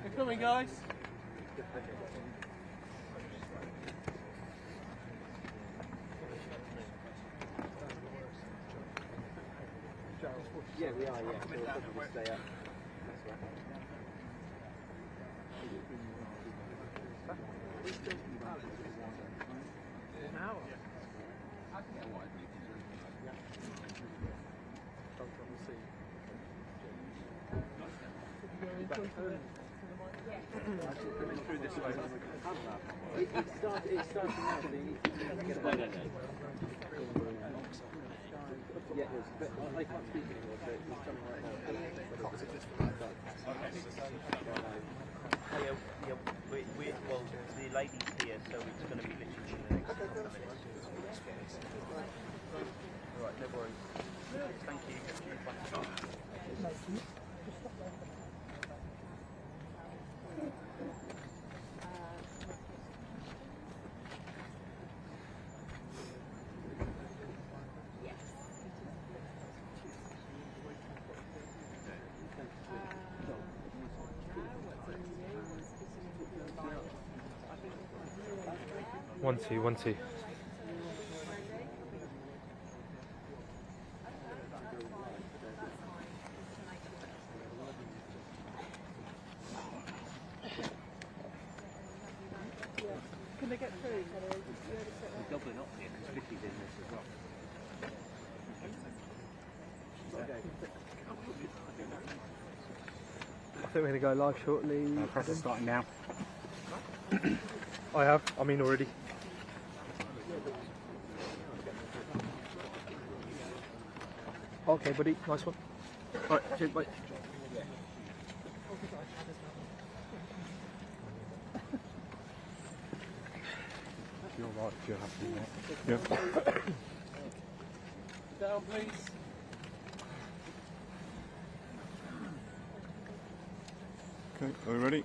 You're coming, guys. Yeah, we are, yeah. So we'll probably stay up. That's right. An hour? Through this way. It started now, so you need to get it. Yeah, but I can't speak anymore, so it's coming right now. Well, the lady's here, so it's going to be literally in the next couple of minutes. Right, no worries. Thank you. One, two, 1, 2. Can they get through? We're doubling up here because Vicky's in this as well. I think we're going to go live shortly. Press is starting now. I have. I'm in already. Okay, buddy. Nice one. All right. Cheers. Bye. You're right if you're happy with that. Yeah. Down, please. Okay, are we ready?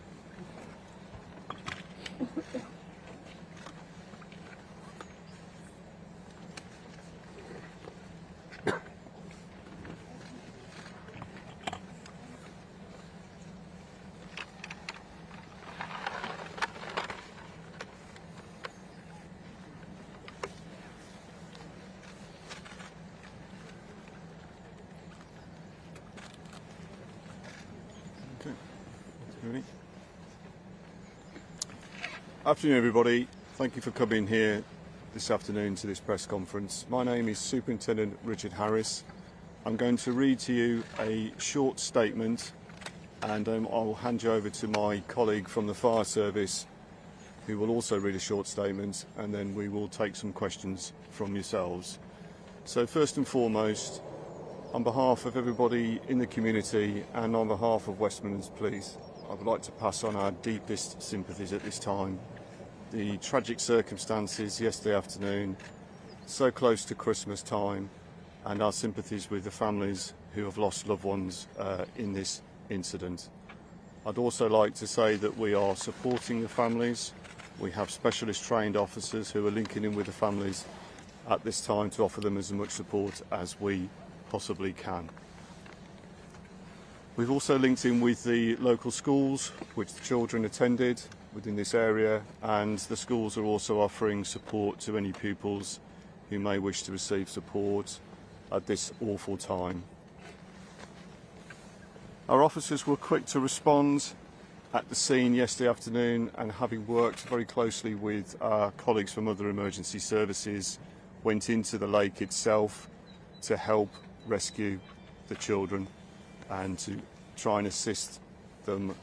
Okay, ready? Afternoon everybody, thank you for coming here this afternoon to this press conference. My name is Superintendent Richard Harris. I'm going to read to you a short statement and I'll hand you over to my colleague from the fire service who will also read a short statement, and then we will take some questions from yourselves. So first and foremost, on behalf of everybody in the community and on behalf of West Midlands Police, I would like to pass on our deepest sympathies at this time. The tragic circumstances yesterday afternoon, so close to Christmas time, and our sympathies with the families who have lost loved ones in this incident. I'd also like to say that we are supporting the families. We have specialist trained officers who are linking in with the families at this time to offer them as much support as we possibly can. We've also linked in with the local schools which the children attended within this area, and the schools are also offering support to any pupils who may wish to receive support at this awful time. Our officers were quick to respond at the scene yesterday afternoon, and having worked very closely with our colleagues from other emergency services, went into the lake itself to help rescue the children and to try and assist them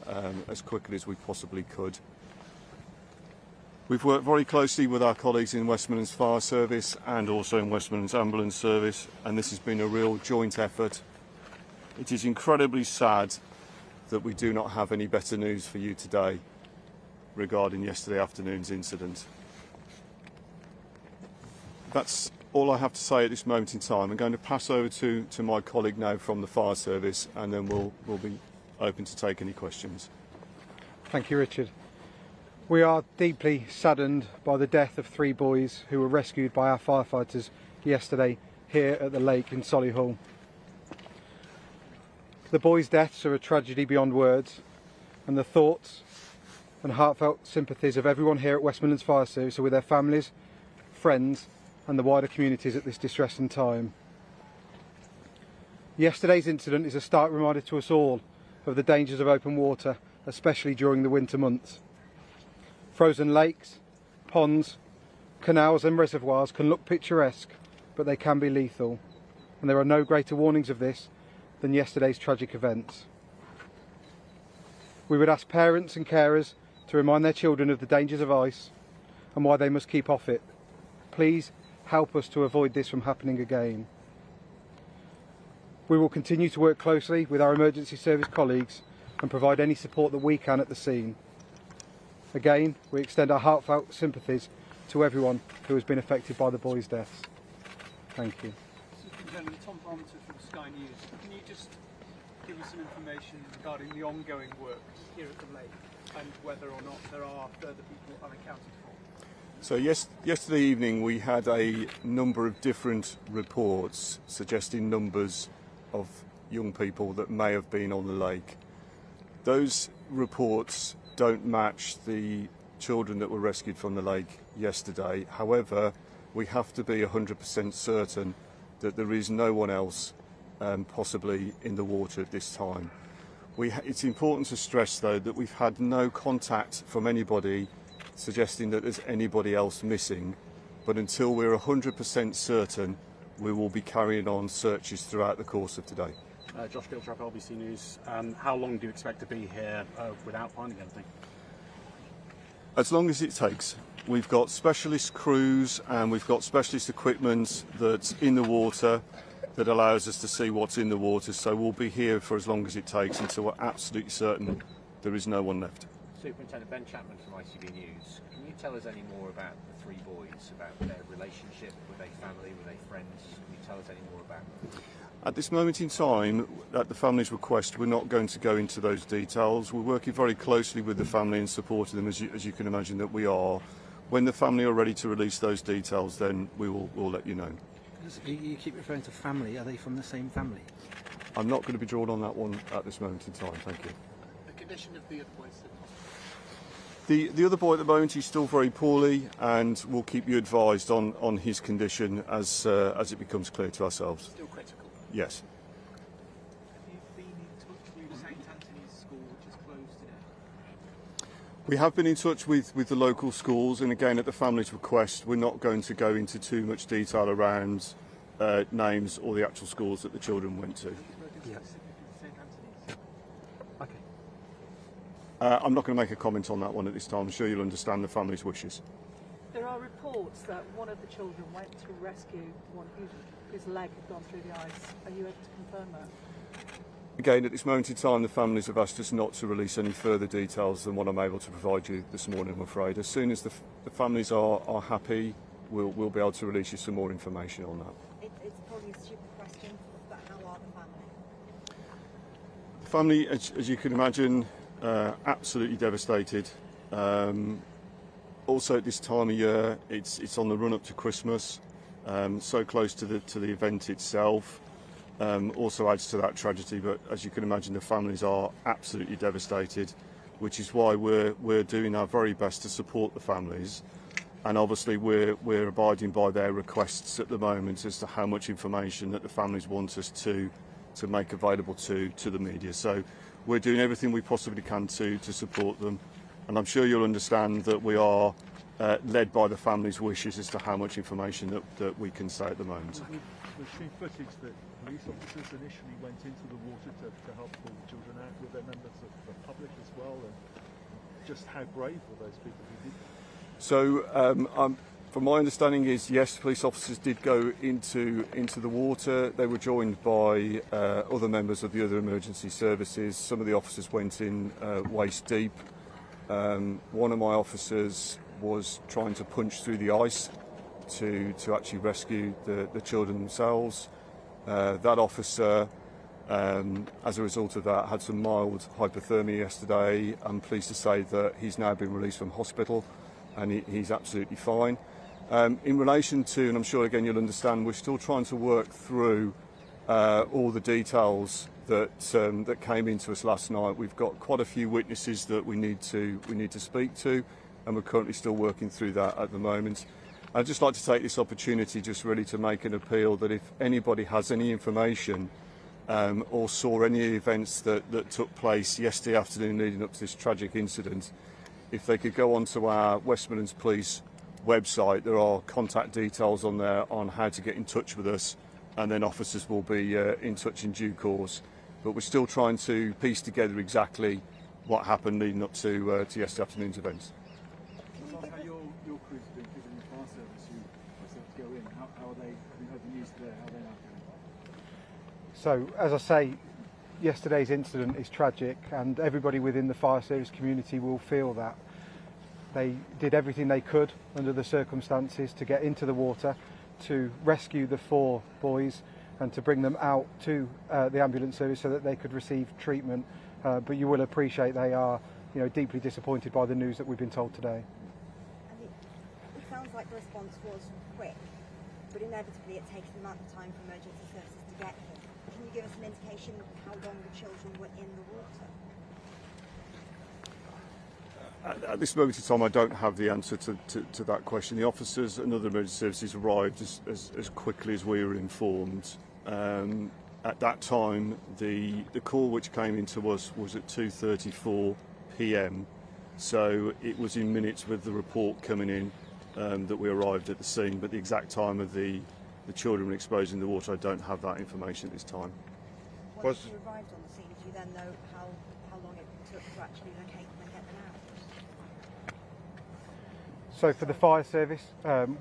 as quickly as we possibly could. We've worked very closely with our colleagues in West Midlands Fire Service and also in West Midlands Ambulance Service, and this has been a real joint effort. It is incredibly sad that we do not have any better news for you today regarding yesterday afternoon's incident. That's all I have to say at this moment in time. I'm going to pass over to my colleague now from the fire service, and then we'll be open to take any questions. Thank you, Richard. We are deeply saddened by the death of 3 boys who were rescued by our firefighters yesterday here at the lake in Solihull. The boys' deaths are a tragedy beyond words, and the thoughts and heartfelt sympathies of everyone here at West Midlands Fire Service are with their families, friends and the wider communities at this distressing time. Yesterday's incident is a stark reminder to us all of the dangers of open water, especially during the winter months. Frozen lakes, ponds, canals and reservoirs can look picturesque, but they can be lethal, and there are no greater warnings of this than yesterday's tragic events. We would ask parents and carers to remind their children of the dangers of ice and why they must keep off it. Please help us to avoid this from happening again. We will continue to work closely with our emergency service colleagues and provide any support that we can at the scene. Again, we extend our heartfelt sympathies to everyone who has been affected by the boys' deaths. Thank you. Superintendent Tom Barnton from Sky News. Can you just give us some information regarding the ongoing works here at the lake and whether or not there are further people unaccounted for? So yesterday evening we had a number of different reports suggesting numbers of young people that may have been on the lake. Those reports don't match the children that were rescued from the lake yesterday. However, we have to be 100% certain that there is no one else possibly in the water at this time. It's important to stress though that we've had no contact from anybody suggesting that there's anybody else missing, but until we're 100% certain, we will be carrying on searches throughout the course of today. Josh Giltrap, LBC News. How long do you expect to be here without finding anything? As long as it takes. We've got specialist crews and we've got specialist equipment that's in the water that allows us to see what's in the water, so we'll be here for as long as it takes until we're absolutely certain there is no one left. Superintendent Ben Chapman from ITV News. Can you tell us any more about the 3 boys, about their relationship? Were they family? Were they friends? Can you tell us any more about them? At this moment in time, at the family's request, we're not going to go into those details. We're working very closely with the family and supporting them, as you can imagine that we are. When the family are ready to release those details, then we'll let you know. You keep referring to family. Are they from the same family? I'm not going to be drawn on that one at this moment in time, thank you. The condition of the other boys? The other boy at the moment, he's still very poorly, and we'll keep you advised on his condition as it becomes clear to ourselves. Still critical? Yes. Have you been in touch with St Anthony's School, which is closed today? We have been in touch with the local schools, and again at the family's request we're not going to go into too much detail around names or the actual schools that the children went to. Yeah. Okay. I'm not going to make a comment on that one at this time. I'm sure you'll understand the family's wishes. There are reports that one of the children went to rescue one whose leg had gone through the ice. Are you able to confirm that? Again, at this moment in time, the families have asked us not to release any further details than what I'm able to provide you this morning, I'm afraid. As soon as the families are happy, we'll be able to release you some more information on that. It's probably a stupid question, but how are the The family? family, as you can imagine, absolutely devastated. Also at this time of year, it's on the run up to Christmas, so close to the event itself. Also adds to that tragedy, but as you can imagine, the families are absolutely devastated, which is why we're doing our very best to support the families, and obviously we're abiding by their requests at the moment as to how much information that the families want us to make available to the media. So we're doing everything we possibly can to support them, and I'm sure you'll understand that we are led by the families' wishes as to how much information that we can say at the moment. We've seen footage that police officers initially went into the water to help pull the children out. Were there members of the public as well? And just how brave were those people who did that? So, from my understanding is yes, police officers did go into the water. They were joined by other members of the other emergency services. Some of the officers went in waist deep. One of my officers was trying to punch through the ice to actually rescue the children themselves. That officer As a result of that, had some mild hypothermia yesterday. I'm pleased to say that he's now been released from hospital and he's absolutely fine. In relation to, and I'm sure again you'll understand, we're still trying to work through all the details that came into us last night. We've got quite a few witnesses that we need to speak to, and we're currently still working through that at the moment. I'd just like to take this opportunity just really to make an appeal that if anybody has any information or saw any events that took place yesterday afternoon leading up to this tragic incident, if they could go onto our West Midlands Police website, there are contact details on there on how to get in touch with us, and then officers will be in touch in due course. But we're still trying to piece together exactly what happened leading up to yesterday afternoon's events. How your crews have been given the fire service who to go in? How are they? Have you heard the news today? How are they now doing? So, as I say, yesterday's incident is tragic, and everybody within the fire service community will feel that. They did everything they could under the circumstances to get into the water, to rescue the 4 boys and to bring them out to the ambulance service so that they could receive treatment. But you will appreciate they are, deeply disappointed by the news that we've been told today. And it sounds like the response was quick, but inevitably it takes an amount of time for emergency services to get here. Can you give us an indication of how long the children were in the water? At this moment in time, I don't have the answer to that question. The officers and other emergency services arrived as quickly as we were informed. At that time, the call which came into us was at 2:34 p.m. So it was in minutes with the report coming in that we arrived at the scene. But the exact time of the children exposed in the water, I don't have that information at this time. Once you arrived on the scene, do you then know how long it took to actually locate them and get them out? So for the fire service,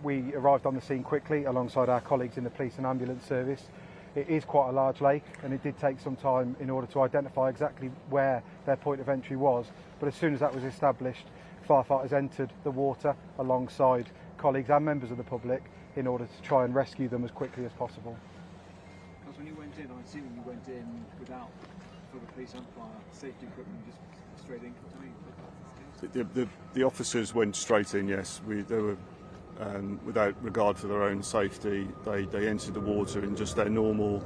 we arrived on the scene quickly alongside our colleagues in the police and ambulance service. It is quite a large lake, and it did take some time in order to identify exactly where their point of entry was. But as soon as that was established, firefighters entered the water alongside colleagues and members of the public in order to try and rescue them as quickly as possible. Because when you went in, I'm assuming you went in without for the police and fire safety equipment, just straight in. The officers went straight in, yes. They were, without regard for their own safety, they entered the water in just their normal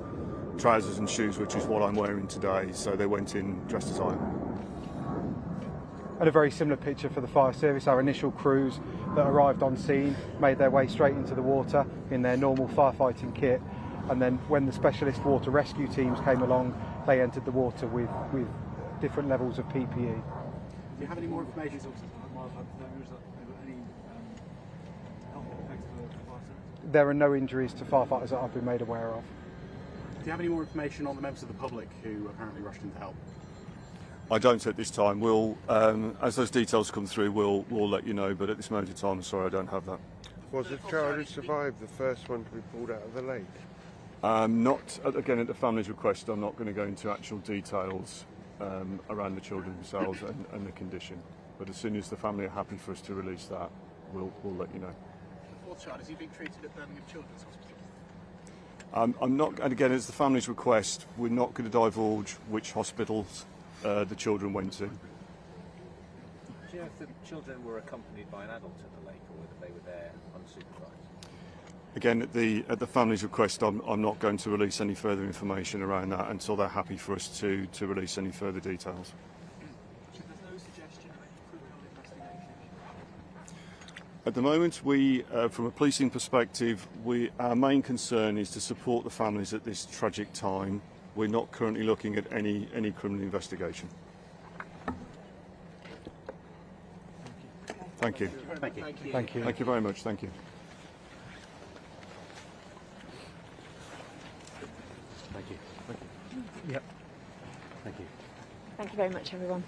trousers and shoes, which is what I'm wearing today, so they went in dressed as I am. And a very similar picture for the fire service. Our initial crews that arrived on scene made their way straight into the water in their normal firefighting kit, and then when the specialist water rescue teams came along, they entered the water with different levels of PPE. Do you have any more information? Any health effects for the fire service? There are no injuries to firefighters that I've been made aware of. Do you have any more information on the members of the public who apparently rushed in to help? I don't at this time. We'll, as those details come through, we'll let you know. But at this moment in time, I'm sorry, I don't have that. Was the child who survived the first one to be pulled out of the lake? Not again at the family's request. I'm not going to go into actual details around the children themselves and the condition. But as soon as the family are happy for us to release that, we'll let you know. The 4th child, is he being treated at Birmingham Children's Hospital? I'm not, and again, it's the family's request. We're not going to divulge which hospitals the children went to. Do you know if the children were accompanied by an adult at the lake, or whether they were there unsupervised? Again, at the family's request, I'm not going to release any further information around that until they're happy for us to release any further details. So there's no suggestion of any criminal investigation? At the moment, we, from a policing perspective, our main concern is to support the families at this tragic time. We're not currently looking at any criminal investigation. Thank you. Thank you. Thank you. Thank you very much. Thank you. Thank you. Yep. Thank you. Thank you very much, everyone.